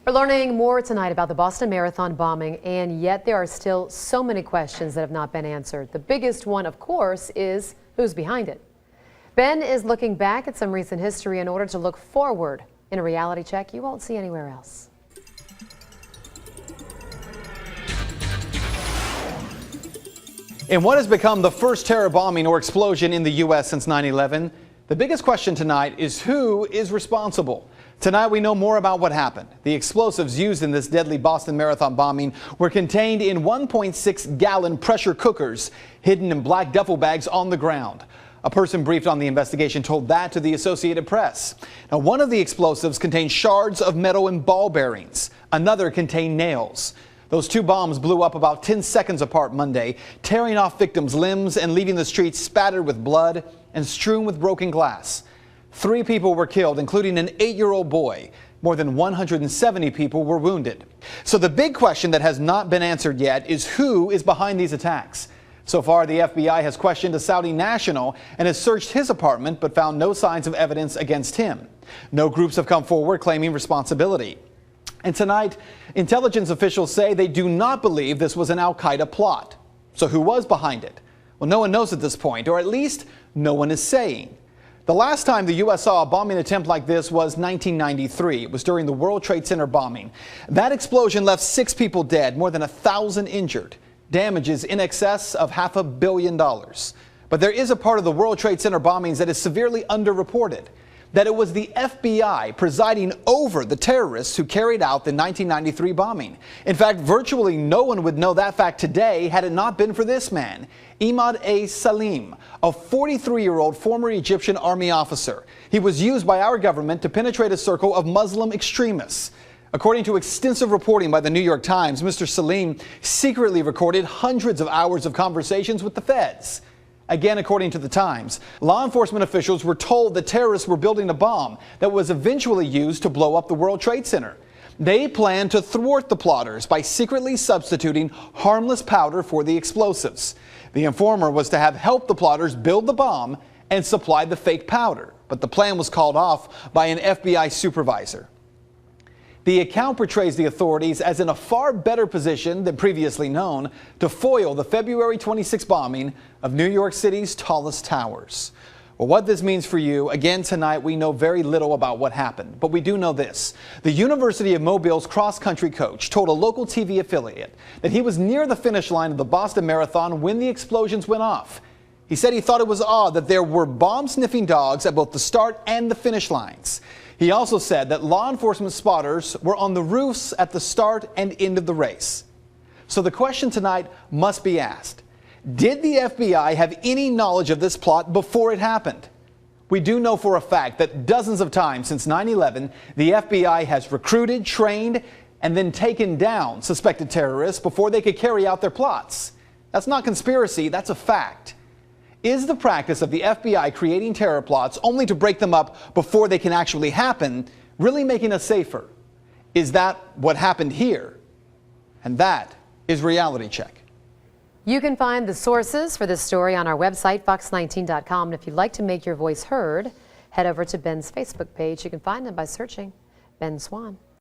We're learning more tonight about the Boston Marathon bombing, and yet there are still so many questions that have not been answered. The biggest one, of course, is who's behind it. Ben is looking back at some recent history in order to look forward in a reality check you won't see anywhere else. In what has become the first terror bombing or explosion in the U.S. since 9/11, the biggest question tonight is who is responsible. Tonight we know more about what happened. The explosives used in this deadly Boston Marathon bombing were contained in 1.6-gallon pressure cookers hidden in black duffel bags on the ground. A person briefed on the investigation told that to the Associated Press. Now, one of the explosives contained shards of metal and ball bearings. Another contained nails. Those two bombs blew up about 10 seconds apart Monday, tearing off victims' limbs and leaving the streets spattered with blood and strewn with broken glass. 3 people were killed, including an 8-year-old boy. More than 170 people were wounded. So the big question that has not been answered yet is who is behind these attacks. So far, the FBI has questioned a Saudi national and has searched his apartment but found no signs of evidence against him. No groups have come forward claiming responsibility. And tonight, intelligence officials say they do not believe this was an al-Qaeda plot. So who was behind it? Well, no one knows at this point, or at least no one is saying. The last time the U.S. saw a bombing attempt like this was 1993. It was during the World Trade Center bombing. That explosion left 6 people dead, more than 1,000 injured. Damages in excess of $500 million. But there is a part of the World Trade Center bombings that is severely underreported. That it was the FBI presiding over the terrorists who carried out the 1993 bombing. In fact, virtually no one would know that fact today had it not been for this man, Imad A. Salim, a 43-year-old former Egyptian army officer. He was used by our government to penetrate a circle of Muslim extremists. According to extensive reporting by the New York Times, Mr. Salim secretly recorded hundreds of hours of conversations with the feds. Again, according to the Times, law enforcement officials were told the terrorists were building a bomb that was eventually used to blow up the World Trade Center. They planned to thwart the plotters by secretly substituting harmless powder for the explosives. The informer was to have helped the plotters build the bomb and supply the fake powder, but the plan was called off by an FBI supervisor. The account portrays the authorities as in a far better position than previously known to foil the February 26 bombing of New York City's tallest towers. Well, what this means for you, again tonight we know very little about what happened, but we do know this. The University of Mobile's cross-country coach told a local TV affiliate that he was near the finish line of the Boston Marathon when the explosions went off. He said he thought it was odd that there were bomb-sniffing dogs at both the start and the finish lines. He also said that law enforcement spotters were on the roofs at the start and end of the race. So the question tonight must be asked. Did the FBI have any knowledge of this plot before it happened? We do know for a fact that dozens of times since 9/11, the FBI has recruited, trained, and then taken down suspected terrorists before they could carry out their plots. That's not conspiracy, that's a fact. Is the practice of the FBI creating terror plots only to break them up before they can actually happen really making us safer? Is that what happened here? And that is Reality Check. You can find the sources for this story on our website, fox19.com. And if you'd like to make your voice heard, head over to Ben's Facebook page. You can find him by searching Ben Swann.